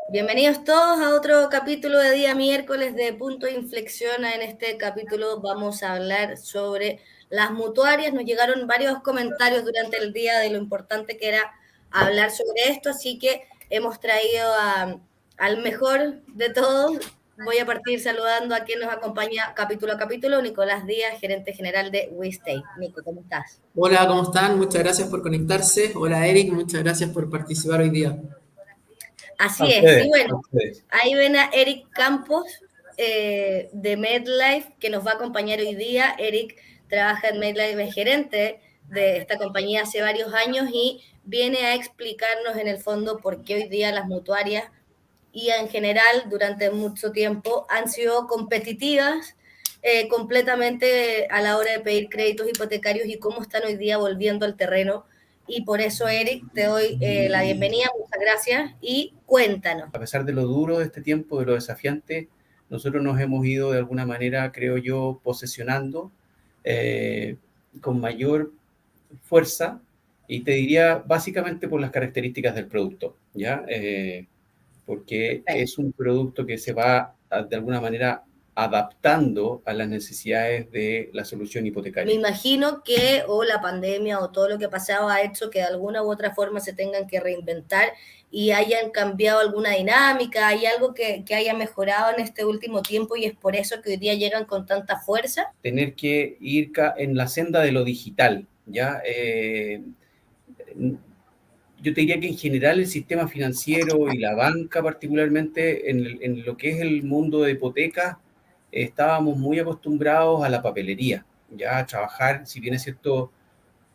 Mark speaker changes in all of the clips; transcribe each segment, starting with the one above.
Speaker 1: Bienvenidos todos a otro capítulo de día miércoles de Punto de Inflexión. En este capítulo vamos a hablar sobre las mutuarias. Nos llegaron varios comentarios durante el día de lo importante que era hablar sobre esto, así que hemos traído al mejor de todos. Voy a partir saludando a quien nos acompaña capítulo a capítulo, Nicolás Díaz, gerente general de WeStay. Nico, ¿cómo estás?
Speaker 2: Hola, ¿cómo están? Muchas gracias por conectarse. Hola, Eric, muchas gracias por participar hoy día.
Speaker 1: Así
Speaker 2: A
Speaker 1: es, y
Speaker 2: ustedes,
Speaker 1: bueno,
Speaker 2: a ustedes.
Speaker 1: ahí ven a Eric Campos de MedLife que nos va a acompañar hoy día. Eric trabaja en MedLife, es gerente de esta compañía hace varios años y viene a explicarnos en el fondo por qué hoy día las mutuarias y en general durante mucho tiempo han sido competitivas completamente a la hora de pedir créditos hipotecarios y cómo están hoy día volviendo al terreno. Y por eso, Eric, te doy la bienvenida, muchas gracias y cuéntanos.
Speaker 2: A pesar de lo duro de este tiempo, de lo desafiante, nosotros nos hemos ido de alguna manera, creo yo, posesionando eh, con mayor fuerza y te diría básicamente por las características del producto, ¿ya? Porque es un producto que se va de alguna manera adaptando a las necesidades de la solución
Speaker 1: Me
Speaker 2: hipotecaria.
Speaker 1: imagino que o la pandemia o todo lo que ha pasado ha hecho que de alguna u otra forma se tengan que reinventar y hayan cambiado alguna dinámica, hay algo que haya mejorado en este último tiempo y es por eso que hoy día llegan con tanta fuerza.
Speaker 2: Tener que ir en la senda de lo digital, ¿ya? Yo te diría que en general el sistema financiero y la banca particularmente en lo que es el mundo de hipotecas, estábamos muy acostumbrados a la papelería, ya a trabajar, si bien es cierto,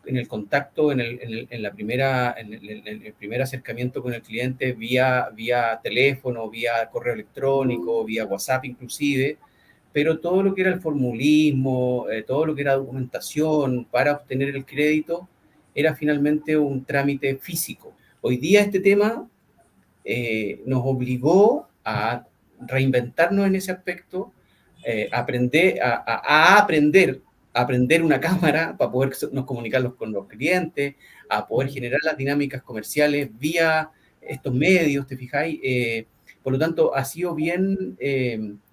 Speaker 2: en el contacto, en el primer acercamiento con el cliente vía teléfono, vía correo electrónico, vía WhatsApp inclusive, pero todo lo que era el formulismo, todo lo que era documentación para obtener el crédito, era finalmente un trámite físico. Hoy día este tema nos obligó a reinventarnos en ese aspecto, a aprender una cámara para poder nos comunicarlos con los clientes, a poder generar las dinámicas comerciales vía estos medios, ¿te fijáis? Por lo tanto, ha sido bien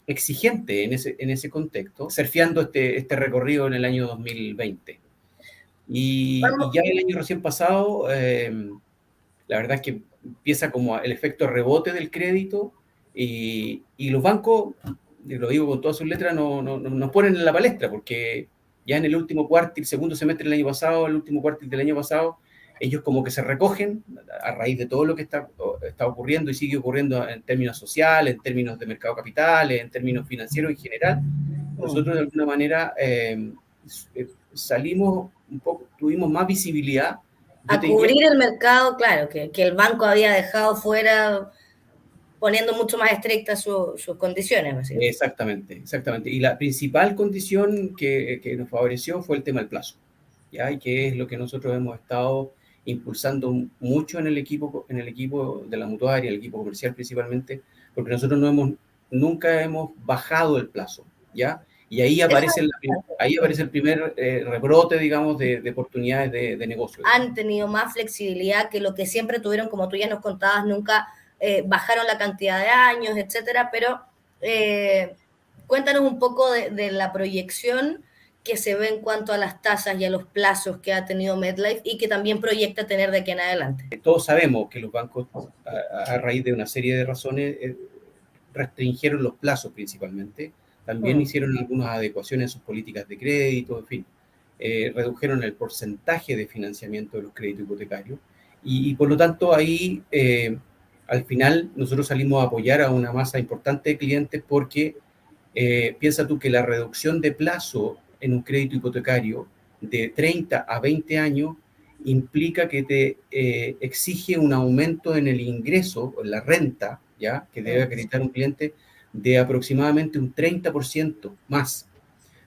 Speaker 2: exigente en ese contexto, surfeando este recorrido en el año 2020. Y
Speaker 1: Vamos,
Speaker 2: ya el año recién pasado, la verdad es que empieza como el efecto rebote del crédito y los bancos, y lo digo con todas sus letras, nos ponen en la palestra porque ya en el último cuartil, segundo semestre del año pasado, el último cuartil del año pasado, ellos como que se recogen a raíz de todo lo que está ocurriendo y sigue ocurriendo en términos sociales, en términos de mercado capitales, en términos financieros en general. Nosotros de alguna manera salimos un poco, tuvimos más visibilidad. Yo
Speaker 1: a
Speaker 2: te diría
Speaker 1: cubrir el mercado, claro, que el banco había dejado fuera poniendo mucho más estrictas sus condiciones, ¿no?
Speaker 2: exactamente, exactamente. Y la principal condición que nos favoreció fue el tema del plazo, ¿ya? Y que es lo que nosotros hemos estado impulsando mucho en el equipo de la mutuaria, el equipo comercial principalmente, porque nosotros nunca hemos bajado el plazo, ¿ya? Y
Speaker 1: Eso
Speaker 2: ahí aparece el primer rebrote, digamos, de oportunidades de negocio, digamos.
Speaker 1: han tenido más flexibilidad que lo que siempre tuvieron, como tú ya nos contabas, nunca bajaron la cantidad de años, etcétera, pero eh, cuéntanos un poco de la proyección que se ve en cuanto a las tasas y a los plazos que ha tenido MedLife y que también proyecta tener de aquí en adelante.
Speaker 2: Todos sabemos que los bancos, a raíz de una serie de razones, restringieron los plazos principalmente, también
Speaker 1: Mm.
Speaker 2: hicieron algunas adecuaciones en sus políticas de crédito, en fin, redujeron el porcentaje de financiamiento de los créditos hipotecarios y por lo tanto ahí al final nosotros salimos a apoyar a una masa importante de clientes porque piensa tú que la reducción de plazo en un crédito hipotecario de 30 a 20 años implica que te exige un aumento en el ingreso, en la renta, ¿ya? Que debe
Speaker 1: Mm.
Speaker 2: acreditar un cliente de aproximadamente un 30% más.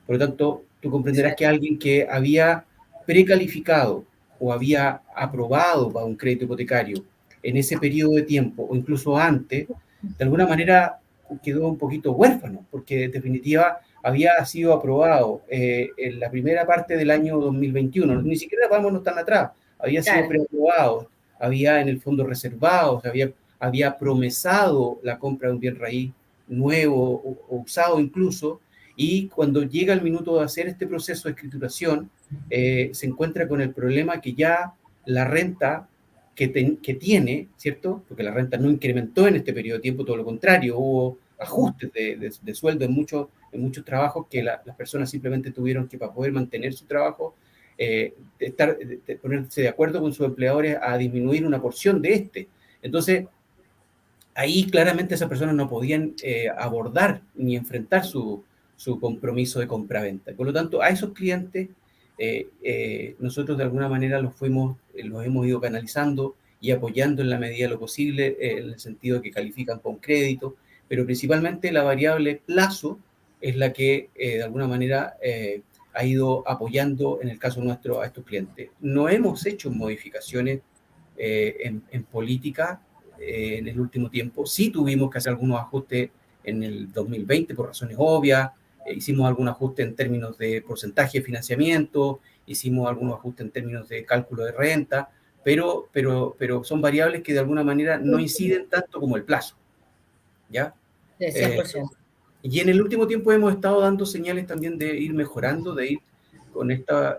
Speaker 2: Por lo tanto, tú comprenderás que alguien que había precalificado o había aprobado para un crédito hipotecario en ese periodo de tiempo o incluso antes, de alguna manera quedó un poquito huérfano, porque en definitiva había sido aprobado en la primera parte del año 2021, ni siquiera vámonos tan atrás, había sido
Speaker 1: Claro.
Speaker 2: preaprobado, había en el fondo reservado, había había promesado la compra de un bien raíz nuevo o usado incluso, y cuando llega el minuto de hacer este proceso de escrituración, se encuentra con el problema que ya la renta que tiene, ¿cierto? Porque la renta no incrementó en este periodo de tiempo, todo lo contrario, hubo ajustes de sueldo en muchos trabajos que las personas simplemente tuvieron que, para poder mantener su trabajo, ponerse de acuerdo con sus empleadores a disminuir una porción de este. Entonces, ahí claramente esas personas no podían abordar ni enfrentar su compromiso de compraventa. Por lo tanto, a esos clientes nosotros de alguna manera los hemos ido canalizando y apoyando en la medida de lo posible, en el sentido de que califican con crédito, pero principalmente la variable plazo es la que de alguna manera ha ido apoyando en el caso nuestro a estos clientes. No hemos hecho modificaciones en política en el último tiempo. Sí tuvimos que hacer algunos ajustes en el 2020 por razones obvias, hicimos algún ajuste en términos de porcentaje de financiamiento, hicimos algunos ajustes en términos de cálculo de renta, pero son variables que de alguna manera no inciden tanto como el plazo, ¿ya?
Speaker 1: De 100%.
Speaker 2: Y en el último tiempo hemos estado dando señales también de ir mejorando, de ir con estas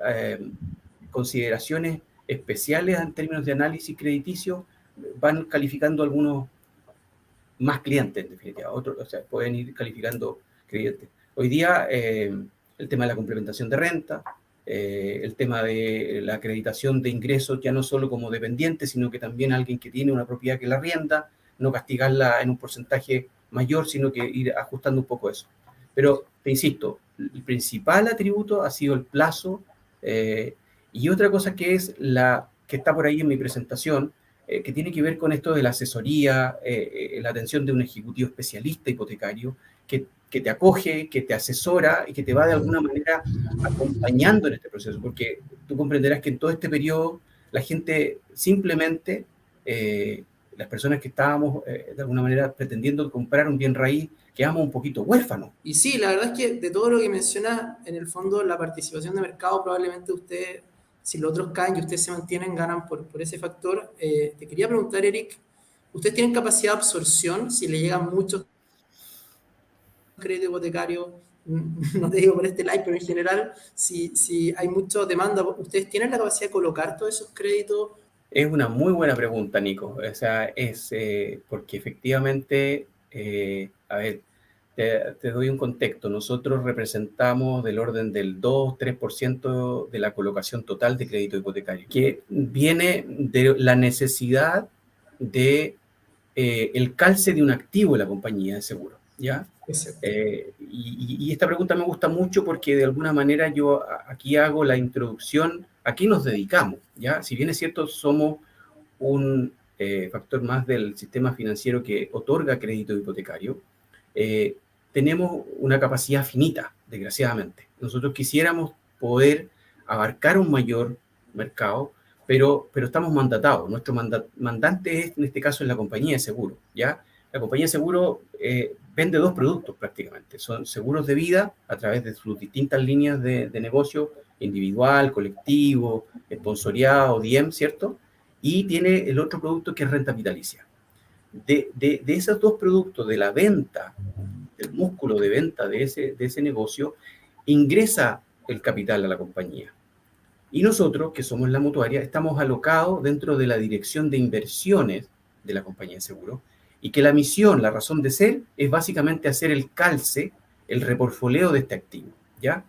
Speaker 2: consideraciones especiales en términos de análisis crediticio, van calificando algunos más clientes, en definitiva, otros, o sea, pueden ir calificando clientes. Hoy día, el tema de la complementación de renta, el tema de la acreditación de ingresos, ya no solo como dependiente, sino que también alguien que tiene una propiedad que la arrienda, no castigarla en un porcentaje mayor, sino que ir ajustando un poco eso. Pero, te insisto, el principal atributo ha sido el plazo, y otra cosa que es que está por ahí en mi presentación, que tiene que ver con esto de la asesoría, la atención de un ejecutivo especialista hipotecario que te acoge, que te asesora y que te va de alguna manera acompañando en este proceso, porque tú comprenderás que en todo este periodo la gente simplemente, las personas que estábamos de alguna manera pretendiendo comprar un bien raíz, quedamos un poquito huérfanos.
Speaker 3: Y sí, la verdad es que de todo lo que menciona, en el fondo la participación de mercado, probablemente usted, si los otros caen y ustedes se mantienen, ganan por ese factor. Te quería preguntar, Eric, ¿ustedes tienen capacidad de absorción si le llegan muchos créditos hipotecarios? No te digo por este live, pero en general, si hay mucha demanda, ¿ustedes tienen la capacidad de colocar todos esos créditos?
Speaker 2: Es una muy buena pregunta, Nico. O sea, es porque efectivamente, a ver, te doy un contexto. Nosotros representamos del orden del 2-3% de la colocación total de crédito hipotecario, que viene de la necesidad de el calce de un activo de la compañía de seguro, ¿ya? Y esta pregunta me gusta mucho porque de alguna manera yo aquí hago la introducción, a qué nos dedicamos, ¿ya? Si bien es cierto, somos un factor más del sistema financiero que otorga crédito hipotecario, tenemos una capacidad finita, desgraciadamente. Nosotros quisiéramos poder abarcar un mayor mercado, pero estamos mandatados. Nuestro mandante es, en este caso, es la compañía de seguro, ¿ya? La compañía de seguro vende dos productos prácticamente. Son seguros de vida a través de sus distintas líneas de negocio, individual, colectivo, sponsoriado, DIEM, ¿cierto? Y tiene el otro producto que es renta vitalicia. De esos dos productos, de la venta, del músculo de venta de ese negocio, ingresa el capital a la compañía. Y nosotros, que somos la mutuaria, estamos alocados dentro de la dirección de inversiones de la compañía de seguro, y que la misión, la razón de ser, es básicamente hacer el calce, el reportfolio de este activo, ¿ya?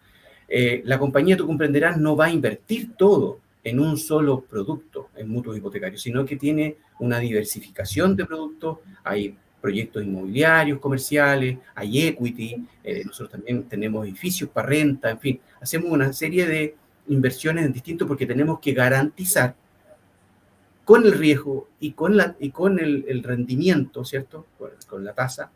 Speaker 2: La compañía, tú comprenderás, no va a invertir todo en un solo producto, en mutuos hipotecarios, sino que tiene una diversificación de productos. Hay proyectos inmobiliarios, comerciales, hay equity, nosotros también tenemos edificios para renta, en fin, hacemos una serie de inversiones en distintos porque tenemos que garantizar con el riesgo y con el rendimiento, ¿cierto? Con la tasa,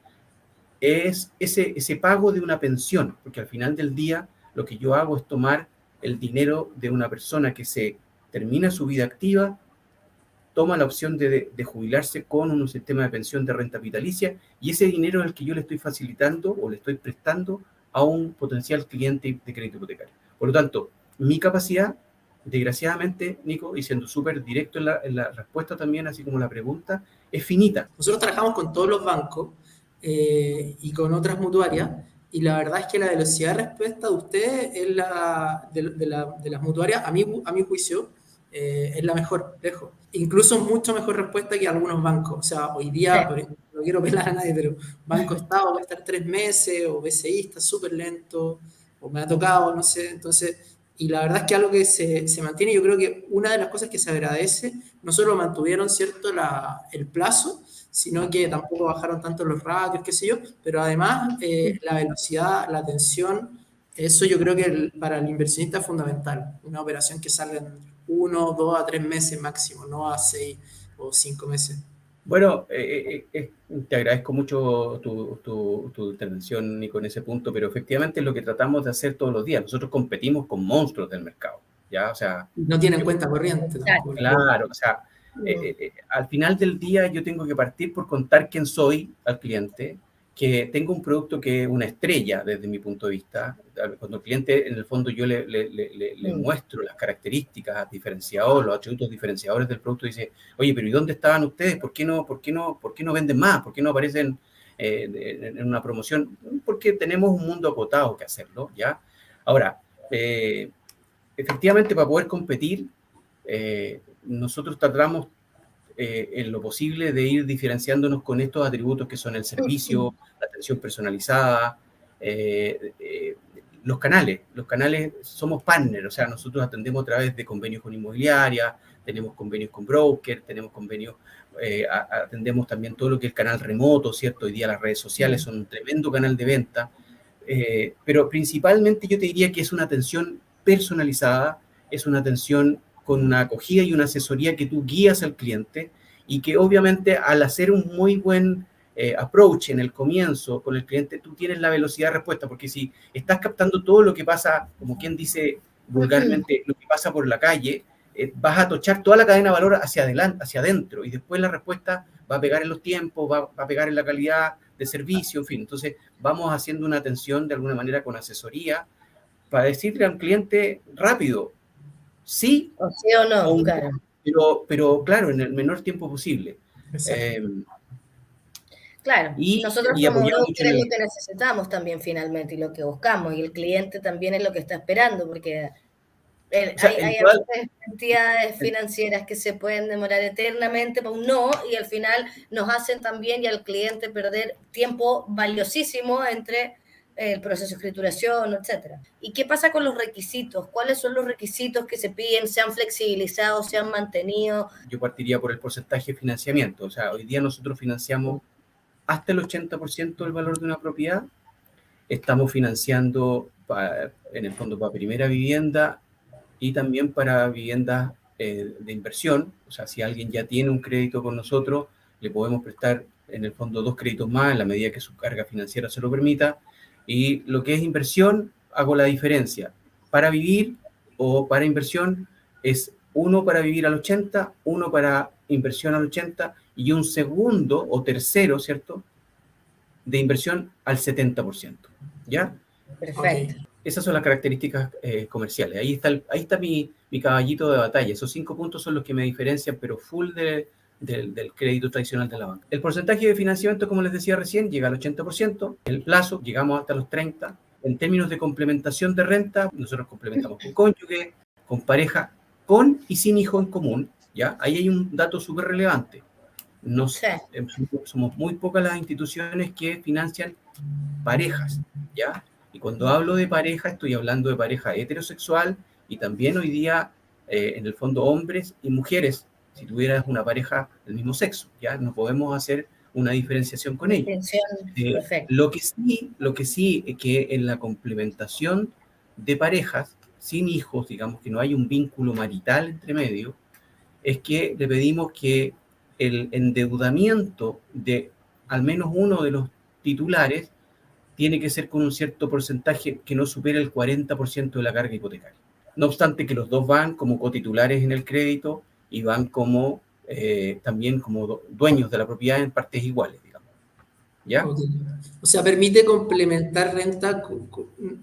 Speaker 2: es ese pago de una pensión, porque al final del día lo que yo hago es tomar el dinero de una persona que se termina su vida activa, toma la opción de jubilarse con un sistema de pensión de renta vitalicia, y ese dinero es el que yo le estoy facilitando o le estoy prestando a un potencial cliente de crédito hipotecario. Por lo tanto, mi capacidad desgraciadamente, Nico, y siendo súper directo en la respuesta también, así como la pregunta, es finita.
Speaker 3: Nosotros trabajamos con todos los bancos y con otras mutuarias, y la verdad es que la velocidad de respuesta de ustedes es de las mutuarias, a mi juicio, es la mejor, lejos. Incluso mucho mejor respuesta que algunos bancos. O sea, hoy
Speaker 1: Sí.
Speaker 3: día, no quiero pelar a nadie, pero Banco Estado va a estar 3 meses, o BCI está súper lento, o me ha tocado, no sé. Entonces, y la verdad es que algo que se mantiene, yo creo que una de las cosas que se agradece, no solo mantuvieron, ¿cierto?, el plazo, sino que tampoco bajaron tanto los ratios, qué sé yo, pero además la velocidad, la atención, eso yo creo que para el inversionista es fundamental. Una operación que salga en 1, 2 a 3 meses máximo, no a 6 o 5 meses.
Speaker 2: Bueno, te agradezco mucho tu intervención, Nico, en ese punto, pero efectivamente es lo que tratamos de hacer todos los días. Nosotros competimos con monstruos del mercado, ¿ya? O sea,
Speaker 3: no tienen cuenta corriente tampoco.
Speaker 2: Claro, o sea, al final del día yo tengo que partir por contar quién soy al cliente, que tengo un producto que es una estrella desde mi punto de vista. Cuando el cliente, en el fondo, yo le muestro las características diferenciadoras, los atributos diferenciadores del producto, dice, oye, pero ¿y dónde estaban ustedes? ¿Por qué no venden más? ¿Por qué no aparecen en una promoción? Porque tenemos un mundo acotado que hacerlo, ¿ya? Ahora, efectivamente, para poder competir, nosotros tratamos en lo posible de ir diferenciándonos con estos atributos que son el servicio, la atención personalizada, los canales. Los canales somos partners, o sea, nosotros atendemos a través de convenios con inmobiliarias, tenemos convenios con brokers, tenemos convenios, atendemos también todo lo que es el canal remoto, ¿cierto? Hoy día las redes sociales son un tremendo canal de venta, pero principalmente yo te diría que es una atención personalizada, es una atención con una acogida y una asesoría que tú guías al cliente y que obviamente al hacer un muy buen approach en el comienzo con el cliente, tú tienes la velocidad de respuesta, porque si estás captando todo lo que pasa, como quien dice vulgarmente, lo que pasa por la calle, vas a tochar toda la cadena de valor hacia adelante, hacia adentro, y después la respuesta va a pegar en los tiempos, va a pegar en la calidad de servicio, en fin. Entonces, vamos haciendo una atención de alguna manera con asesoría para decirle a un cliente rápido, sí
Speaker 1: o no,
Speaker 2: o
Speaker 1: claro.
Speaker 2: pero claro, en el menor tiempo posible.
Speaker 1: Claro, nosotros
Speaker 2: y
Speaker 1: como
Speaker 2: apoyamos
Speaker 1: broker es lo que necesitamos también finalmente y lo que buscamos, y el cliente también es lo que está esperando, porque hay entidades financieras que se pueden demorar eternamente para un no, y al final nos hacen también y al cliente perder tiempo valiosísimo entre el proceso de escrituración, etcétera. ¿Y qué pasa con los requisitos? ¿Cuáles son los requisitos que se piden? ¿Se han flexibilizado? ¿Se han mantenido?
Speaker 2: Yo partiría por el porcentaje de financiamiento. O sea, hoy día nosotros financiamos hasta el 80% del valor de una propiedad. Estamos financiando en el fondo para primera vivienda y también para viviendas de inversión. O sea, si alguien ya tiene un crédito con nosotros, le podemos prestar en el fondo 2 créditos más en la medida que su carga financiera se lo permita. Y lo que es inversión, hago la diferencia. Para vivir o para inversión es uno para vivir al 80, uno para inversión al 80 y un segundo o tercero, ¿cierto?, de inversión al 70%. ¿Ya?
Speaker 1: Perfecto.
Speaker 3: Okay.
Speaker 2: Esas son las características comerciales. Ahí está mi caballito de batalla. Esos 5 puntos son los que me diferencian, pero full del crédito tradicional de la banca. El porcentaje de financiamiento, como les decía recién, llega al 80%. El plazo, llegamos hasta los 30. En términos de complementación de renta, nosotros complementamos con cónyuge, con pareja, con y sin hijo en común. ¿Ya? Ahí hay un dato súper relevante. Somos muy pocas las instituciones que financian parejas, ¿ya? Y cuando hablo de pareja, estoy hablando de pareja heterosexual y también hoy día, en el fondo, hombres y mujeres, si tuvieras una pareja del mismo sexo, ¿ya? No podemos hacer una diferenciación con ellos. Lo que sí es que en la complementación de parejas sin hijos, digamos que no hay un vínculo marital entre medio, es que le pedimos que el endeudamiento de al menos uno de los titulares tiene que ser con un cierto porcentaje que no supere el 40% de la carga hipotecaria. No obstante que los dos van como cotitulares en el crédito y van como también como dueños de la propiedad en partes iguales, digamos. ¿Ya?
Speaker 3: Okay. O sea, ¿permite complementar renta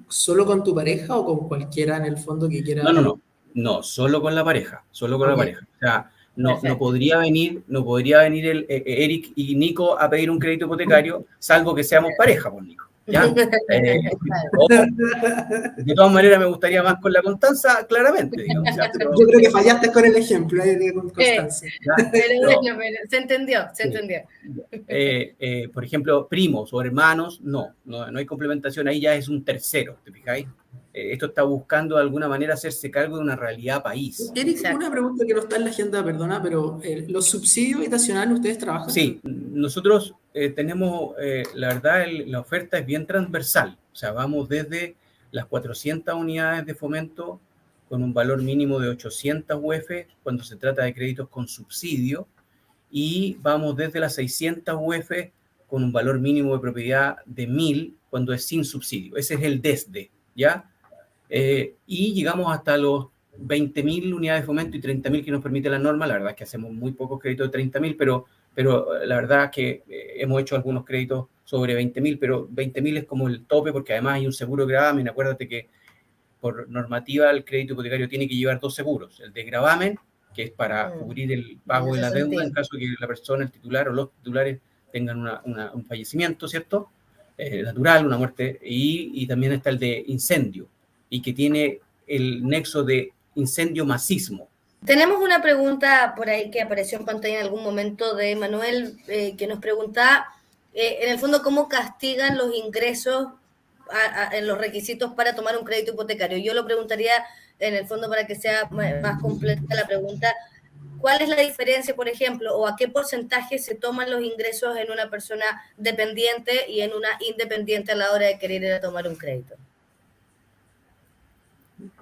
Speaker 3: solo con tu pareja o con cualquiera en el fondo que quiera?
Speaker 2: No. No, solo con la pareja, solo con la
Speaker 3: Ok.
Speaker 2: pareja. O sea, no
Speaker 1: Perfecto.
Speaker 2: podría venir Eric y Nico a pedir un crédito hipotecario, salvo que seamos pareja con Nico, ¿ya? O, de todas maneras, me gustaría más con la Constanza, claramente, digamos, ¿ya?
Speaker 3: Yo creo que fallaste con el ejemplo con Constanza.
Speaker 2: ¿ya?
Speaker 1: Pero
Speaker 2: Pero,
Speaker 1: bueno, se entendió, se
Speaker 2: sí.
Speaker 1: entendió.
Speaker 2: Por ejemplo, primos o hermanos, no hay complementación, ahí ya es un tercero, ¿te fijáis? Esto está buscando de alguna manera hacerse cargo de una realidad país.
Speaker 3: Eric,
Speaker 1: Exacto.
Speaker 3: una pregunta que no está en la agenda, perdona, pero ¿los subsidios habitacionales ustedes trabajan?
Speaker 2: Sí, nosotros tenemos, la verdad, la oferta es bien transversal, o sea, vamos desde las 400 unidades de fomento con un valor mínimo de 800 UF cuando se trata de créditos con subsidio, y vamos desde las 600 UF con un valor mínimo de propiedad de 1000 cuando es sin subsidio. Ese es el desde, ¿ya? Y llegamos hasta los 20.000 unidades de fomento y 30.000 que nos permite la norma. La verdad es que hacemos muy pocos créditos de 30.000, pero la verdad es que hemos hecho algunos créditos sobre 20.000, pero 20.000 es como el tope porque además hay un seguro de gravamen. Acuérdate que por normativa el crédito hipotecario tiene que llevar dos seguros, el de gravamen, que es para cubrir el pago de la deuda en caso de que la persona, el titular o los titulares tengan un fallecimiento, ¿cierto? Natural, una muerte, y también está el de incendio, y que tiene el nexo de incendio más sismo.
Speaker 1: Tenemos una pregunta por ahí que apareció en pantalla en algún momento de Manuel, que nos pregunta, en el fondo, ¿cómo castigan los ingresos en los requisitos para tomar un crédito hipotecario? Yo lo preguntaría, en el fondo, para que sea más completa la pregunta, ¿cuál es la diferencia, por ejemplo, o a qué porcentaje se toman los ingresos en una persona dependiente y en una independiente a la hora de querer ir a tomar un crédito?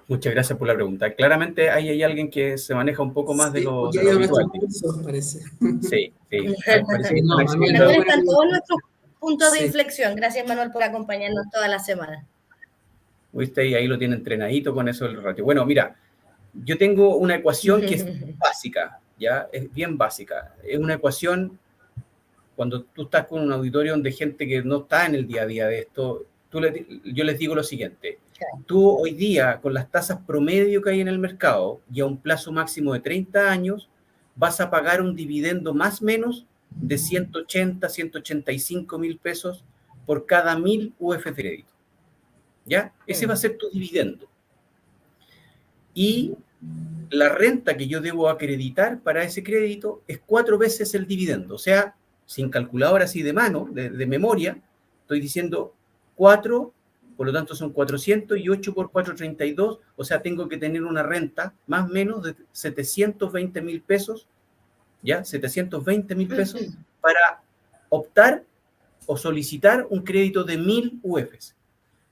Speaker 2: Muchas gracias por la pregunta. Claramente ahí hay alguien que se maneja un poco más de lo habitual.
Speaker 3: Parece.
Speaker 2: Sí.
Speaker 3: Parece que no,
Speaker 1: Manuel está en todos nuestros puntos de
Speaker 3: Sí.
Speaker 1: inflexión. Gracias, Manuel, por acompañarnos toda la semana.
Speaker 2: ¿Viste? Y ahí lo tiene entrenadito con eso del ratio. Bueno, mira, yo tengo una ecuación que es básica, ¿ya? Es bien básica. Es una ecuación, cuando tú estás con un auditorio donde gente que no está en el día a día de esto, yo les digo lo siguiente. Tú hoy día, con las tasas promedio que hay en el mercado y a un plazo máximo de 30 años, vas a pagar un dividendo más o menos de 180, 185 mil pesos por cada 1000 UF de crédito. ¿Ya? Ese va a ser tu dividendo. Y la renta que yo debo acreditar para ese crédito es 4 veces el dividendo. O sea, sin calculadora así de mano, de memoria, estoy diciendo 4, por lo tanto son 400 y 8 por 4, 32. O sea, tengo que tener una renta más o menos de 720 mil pesos, ¿ya? 720 mil pesos para optar o solicitar un crédito de 1000 UFs.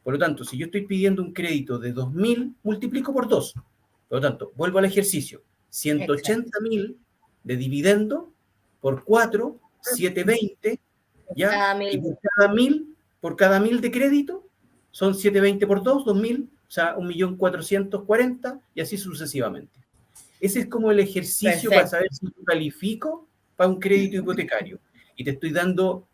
Speaker 2: Por lo tanto, si yo estoy pidiendo un crédito de 2.000, multiplico por 2. Por lo tanto, vuelvo al ejercicio. 180.000 de dividendo por 4, 720, ¿ya? Y por cada 1.000 de crédito, son 720 por 2, 2.000, o sea, 1.440.000, y así sucesivamente. Ese es como el ejercicio para saber si califico para un crédito hipotecario. Y te estoy dando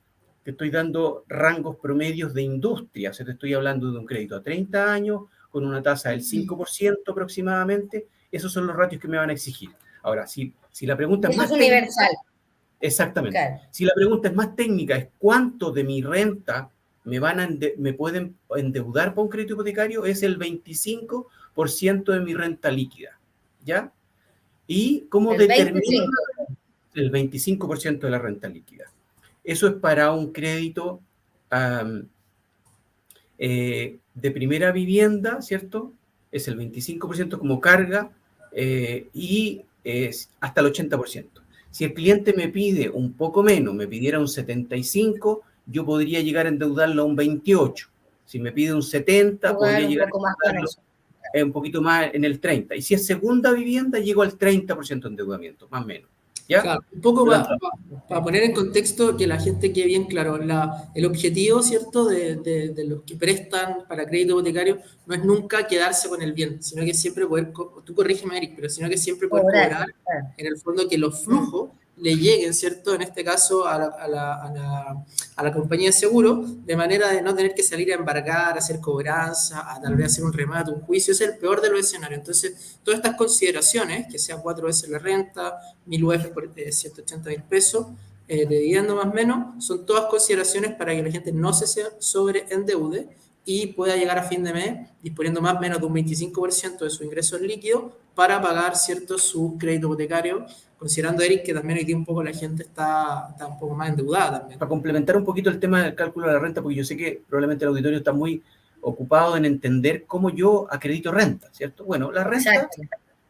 Speaker 2: rangos promedios de industria. O sea, te estoy hablando de un crédito a 30 años con una tasa del 5% aproximadamente. Esos son los ratios que me van a exigir. Ahora, si la pregunta es más
Speaker 1: universal.
Speaker 2: Técnica, exactamente.
Speaker 1: Claro.
Speaker 2: Si la pregunta es más técnica, es cuánto de mi renta me pueden endeudar para un crédito hipotecario, es el 25% de mi renta líquida. ¿Ya? ¿Y cómo determino el 25% de la renta líquida? Eso es para un crédito de primera vivienda, ¿cierto? Es el 25% como carga y es hasta el 80%. Si el cliente me pide un poco menos, me pidiera un 75%, yo podría llegar a endeudarlo a un 28%. Si me pide un 70%, podría llegar a endeudarlo un poquito más en el 30%. Y si es segunda vivienda, llego al 30% de endeudamiento, más o menos. ¿Ya?
Speaker 3: Claro, un poco para poner en contexto que la gente quede bien claro, el objetivo, ¿cierto?, de los que prestan para crédito hipotecario no es nunca quedarse con el bien, sino que siempre poder, tú corrígeme, Eric, pero sino que siempre poder cobrar, en el fondo, que los flujos le lleguen, ¿cierto? En este caso a la compañía de seguro, de manera de no tener que salir a embargar, a hacer cobranza, a tal vez hacer un remate, un juicio. Ese es el peor de los escenarios. Entonces, todas estas consideraciones, que sea 4 veces la renta, 1000 UF por 180.000 pesos, de dividendo más o menos, son todas consideraciones para que la gente no se sobreendeude y pueda llegar a fin de mes disponiendo más o menos de un 25% de sus ingresos líquidos para pagar, ¿cierto?, su crédito hipotecario, considerando, Eric, que también hoy día un poco la gente está un poco más endeudada también.
Speaker 2: Para complementar un poquito el tema del cálculo de la renta, porque yo sé que probablemente el auditorio está muy ocupado en entender cómo yo acredito renta, ¿cierto? Bueno, la renta
Speaker 1: Exacto.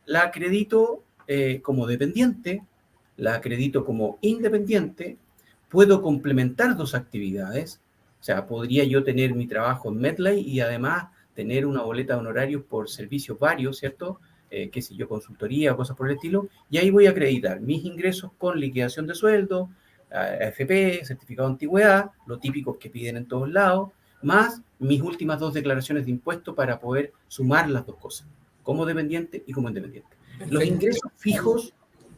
Speaker 2: la acredito como dependiente, la acredito como independiente, puedo complementar dos actividades, o sea, podría yo tener mi trabajo en Medlife y además tener una boleta de honorarios por servicios varios, ¿cierto? Qué sé yo, consultoría o cosas por el estilo, y ahí voy a acreditar mis ingresos con liquidación de sueldo, AFP, certificado de antigüedad, lo típico que piden en todos lados, más mis últimas 2 declaraciones de impuestos para poder sumar las dos cosas, como dependiente y como independiente.
Speaker 3: Perfecto.
Speaker 2: Los ingresos fijos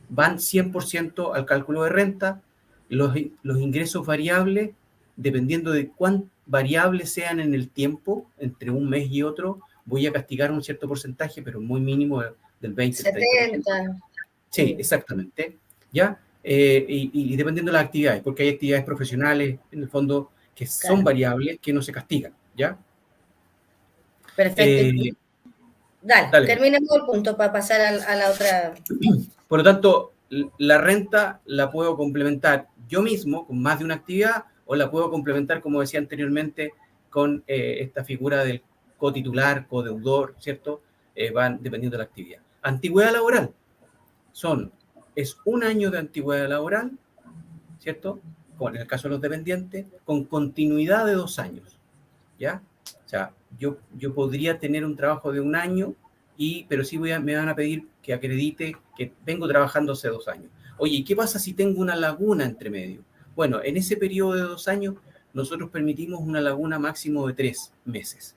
Speaker 2: van 100% al cálculo de renta, los ingresos variables, dependiendo de cuán variables sean en el tiempo, entre un mes y otro, voy a castigar un cierto porcentaje, pero muy mínimo del 20-30%.
Speaker 1: 70.
Speaker 2: Sí, exactamente. ¿Ya? Y dependiendo de las actividades, porque hay actividades profesionales, en el fondo, que son
Speaker 1: Claro.
Speaker 2: variables, que no se castigan, ¿ya?
Speaker 1: Perfecto. Dale,
Speaker 2: Dale.
Speaker 1: terminemos el punto para pasar a la otra.
Speaker 2: Por lo tanto, la renta la puedo complementar yo mismo con más de una actividad o la puedo complementar, como decía anteriormente, con esta figura del cotitular, codeudor, ¿cierto? Van dependiendo de la actividad. Antigüedad laboral es 1 año de antigüedad laboral, ¿cierto? En el caso de los dependientes, con continuidad de 2 años, ¿ya? O sea, yo podría tener un trabajo de 1 año, pero sí me van a pedir que acredite que vengo trabajando hace 2 años. Oye, ¿y qué pasa si tengo una laguna entre medio? Bueno, en ese periodo de 2 años, nosotros permitimos una laguna máximo de 3 meses,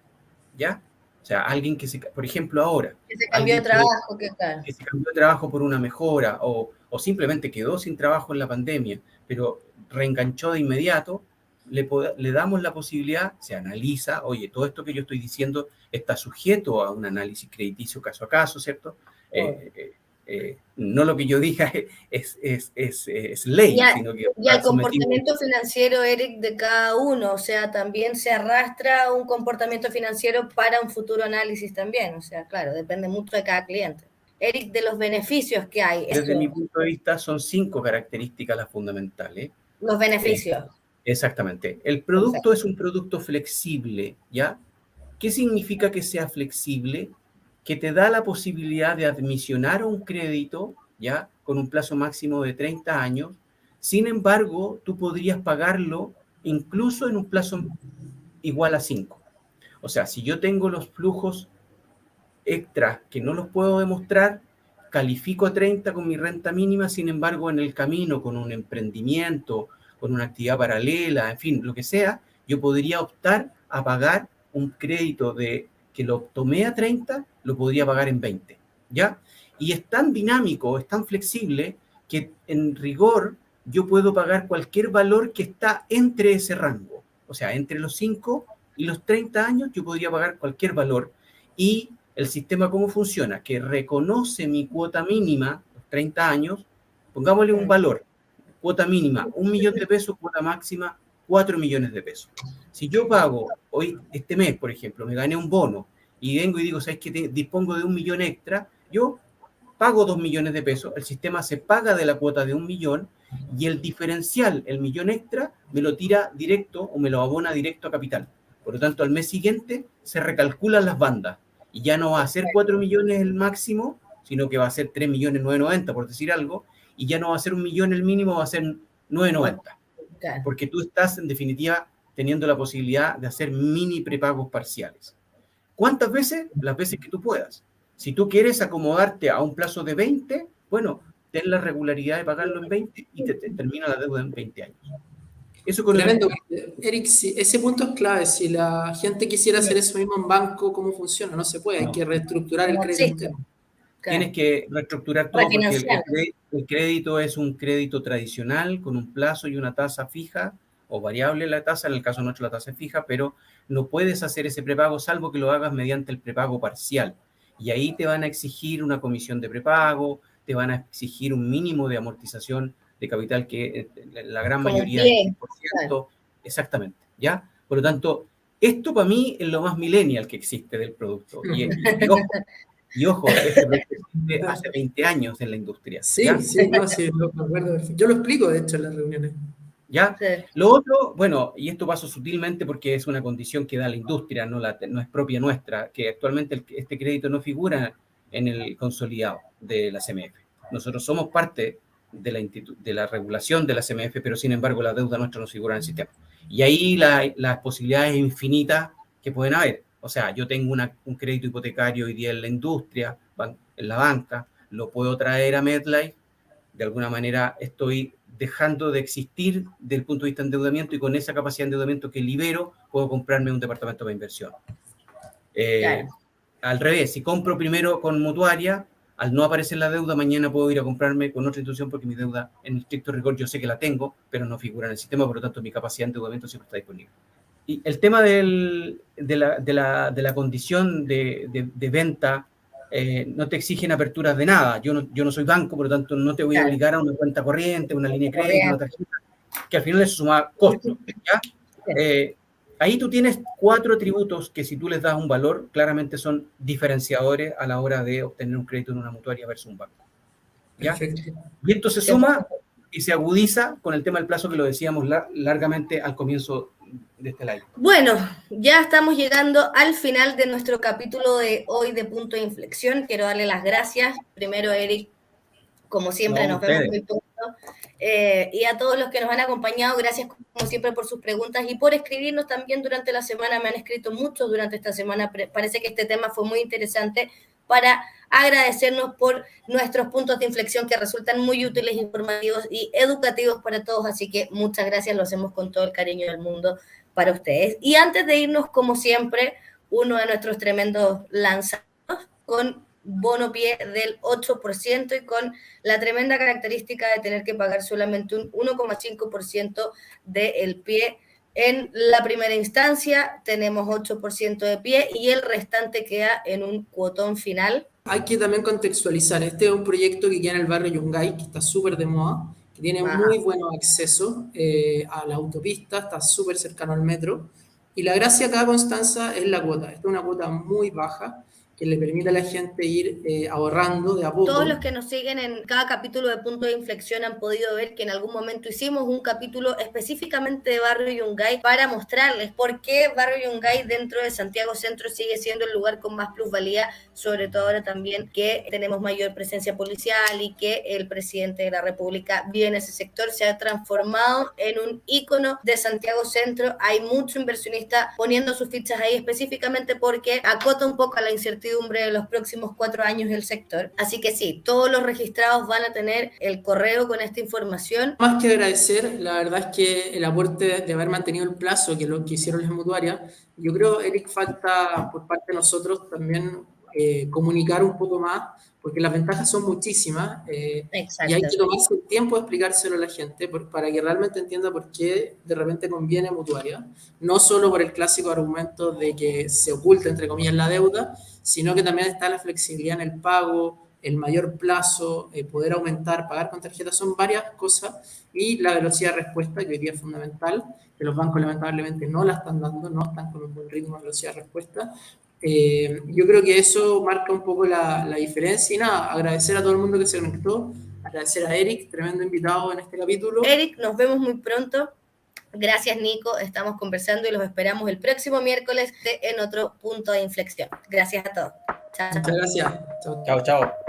Speaker 2: ¿ya? O sea, alguien por ejemplo, ahora.
Speaker 1: Que se cambió de trabajo,
Speaker 2: que se cambió de trabajo por una mejora o simplemente quedó sin trabajo en la pandemia, pero reenganchó de inmediato, le damos la posibilidad, se analiza, oye, todo esto que yo estoy diciendo está sujeto a un análisis crediticio caso a caso, ¿cierto? No lo que yo diga es ley, sino que...
Speaker 1: Y al comportamiento financiero, Eric, de cada uno, o sea, también se arrastra un comportamiento financiero para un futuro análisis también, o sea, claro, depende mucho de cada cliente. Eric, de los beneficios que hay.
Speaker 2: Desde mi punto de vista, son 5 características las fundamentales.
Speaker 1: Los beneficios.
Speaker 2: Exactamente. El producto es un producto flexible, ¿ya? ¿Qué significa que sea flexible? Que te da la posibilidad de admisionar un crédito, ¿ya? Con un plazo máximo de 30 años. Sin embargo, tú podrías pagarlo incluso en un plazo igual a 5. O sea, si yo tengo los flujos extras que no los puedo demostrar, califico a 30 con mi renta mínima, sin embargo, en el camino, con un emprendimiento, con una actividad paralela, en fin, lo que sea, yo podría optar a pagar un crédito que lo tomé a 30, lo podría pagar en 20, ¿ya? Y es tan dinámico, es tan flexible, que en rigor yo puedo pagar cualquier valor que está entre ese rango. O sea, entre los 5 y los 30 años yo podría pagar cualquier valor. Y el sistema, ¿cómo funciona? Que reconoce mi cuota mínima, los 30 años, pongámosle un valor, cuota mínima, 1 millón de pesos, cuota máxima, 4 millones de pesos. Si yo pago hoy, este mes, por ejemplo, me gané un bono y vengo y digo, ¿sabes qué? Dispongo de 1 millón extra, yo pago 2 millones de pesos, el sistema se paga de la cuota de 1 millón y el diferencial, el millón extra, me lo tira directo o me lo abona directo a capital. Por lo tanto, al mes siguiente se recalculan las bandas y ya no va a ser 4 millones el máximo, sino que va a ser 3 millones 990, por decir algo, y ya no va a ser 1 millón el mínimo, va a ser 990. Porque tú estás, en definitiva, teniendo la posibilidad de hacer mini prepagos parciales. ¿Cuántas veces? Las veces que tú puedas. Si tú quieres acomodarte a un plazo de 20, bueno, ten la regularidad de pagarlo en 20 y te termina la deuda en 20 años. Eso con
Speaker 3: Tremendo. Eric, ese punto es clave. Si la gente quisiera hacer eso mismo en banco, ¿cómo funciona? No se puede, hay que reestructurar el crédito.
Speaker 2: Tienes que reestructurar todo porque el crédito es un crédito tradicional con un plazo y una tasa fija o variable la tasa, en el caso nuestro la tasa es fija, pero no puedes hacer ese prepago salvo que lo hagas mediante el prepago parcial. Y ahí te van a exigir una comisión de prepago, te van a exigir un mínimo de amortización de capital que la gran
Speaker 1: Como
Speaker 2: mayoría es
Speaker 1: 10,
Speaker 2: 10%, exactamente, ¿ya? Por lo tanto, esto para mí es lo más millennial que existe del producto. Y ojo, este producto existe hace 20 años en la industria, ¿ya?
Speaker 3: Sí, no, sí, me acuerdo. Yo lo explico, de hecho, en las reuniones.
Speaker 2: ¿Ya?
Speaker 1: Sí.
Speaker 2: Lo otro, bueno, y esto pasó sutilmente porque es una condición que da la industria, no es propia nuestra, que actualmente este crédito no figura en el consolidado de la CMF. Nosotros somos parte de la regulación de la CMF, pero sin embargo la deuda nuestra no figura en el sistema. Y ahí las posibilidades infinitas que pueden haber. O sea, yo tengo un crédito hipotecario hoy día en la industria, en la banca, lo puedo traer a MetLife, de alguna manera estoy dejando de existir desde el punto de vista de endeudamiento y con esa capacidad de endeudamiento que libero puedo comprarme un departamento de inversión.
Speaker 1: Claro.
Speaker 2: Al revés, si compro primero con mutuaria, al no aparecer la deuda, mañana puedo ir a comprarme con otra institución porque mi deuda, en estricto rigor, yo sé que la tengo, pero no figura en el sistema, por lo tanto mi capacidad de endeudamiento siempre está disponible. Y el tema de la condición de venta, no te exigen aperturas de nada. Yo no soy banco, por lo tanto no te voy a obligar a una cuenta corriente, una línea de crédito, una tarjeta, que al final eso suma costo, ¿ya? Ahí tú tienes 4 tributos que si tú les das un valor, claramente son diferenciadores a la hora de obtener un crédito en una mutuaria versus un banco, ¿ya?
Speaker 3: Perfecto.
Speaker 2: Y esto se suma y se agudiza con el tema del plazo que lo decíamos largamente al comienzo de este live.
Speaker 1: Bueno, ya estamos llegando al final de nuestro capítulo de hoy de Punto de Inflexión. Quiero darle las gracias. Primero, Eric, como siempre, nos vemos muy pronto. Y a todos los que nos han acompañado, gracias como siempre por sus preguntas y por escribirnos también durante la semana. Me han escrito muchos durante esta semana. Parece que este tema fue muy interesante para agradecernos por nuestros puntos de inflexión que resultan muy útiles, informativos y educativos para todos. Así que muchas gracias, lo hacemos con todo el cariño del mundo para ustedes. Y antes de irnos, como siempre, uno de nuestros tremendos lanzados con bono pie del 8% y con la tremenda característica de tener que pagar solamente un 1,5% del pie. En la primera instancia tenemos 8% de pie y el restante queda en un cuotón final.
Speaker 3: Hay que también contextualizar. Este es un proyecto que queda en el barrio Yungay, que está súper de moda, que tiene muy buenos accesos a la autopista, está súper cercano al metro. Y la gracia acá, Constanza, es la cuota. Esta es una cuota muy baja que le permite a la gente ir ahorrando de a poco.
Speaker 1: Todos los que nos siguen en cada capítulo de Punto de Inflexión han podido ver que en algún momento hicimos un capítulo específicamente de Barrio Yungay para mostrarles por qué Barrio Yungay dentro de Santiago Centro sigue siendo el lugar con más plusvalía, sobre todo ahora también que tenemos mayor presencia policial y que el presidente de la República viene a ese sector, se ha transformado en un ícono de Santiago Centro. Hay mucho inversionista poniendo sus fichas ahí específicamente porque acota un poco a la incertidumbre de los próximos 4 años del sector. Así que sí, todos los registrados van a tener el correo con esta información.
Speaker 3: Más que agradecer, la verdad es que el aporte de haber mantenido el plazo que lo que hicieron las mutuarias, yo creo, Eric, falta por parte de nosotros también comunicar un poco más, porque las ventajas son muchísimas y hay que tomarse el tiempo de explicárselo a la gente para que realmente entienda por qué de repente conviene mutuaria, no solo por el clásico argumento de que se oculta, entre comillas, la deuda, sino que también está la flexibilidad en el pago, el mayor plazo, poder aumentar, pagar con tarjeta, son varias cosas, y la velocidad de respuesta, que hoy día es fundamental, que los bancos lamentablemente no la están dando, no están con un buen ritmo de velocidad de respuesta. Yo creo que eso marca un poco la diferencia y nada, agradecer a todo el mundo que se conectó, agradecer a Eric, tremendo invitado en este capítulo.
Speaker 1: Eric, nos vemos muy pronto. Gracias, Nico. Estamos conversando y los esperamos el próximo miércoles en otro Punto de Inflexión. Gracias a todos.
Speaker 3: Chao. Muchas gracias.
Speaker 2: Chao.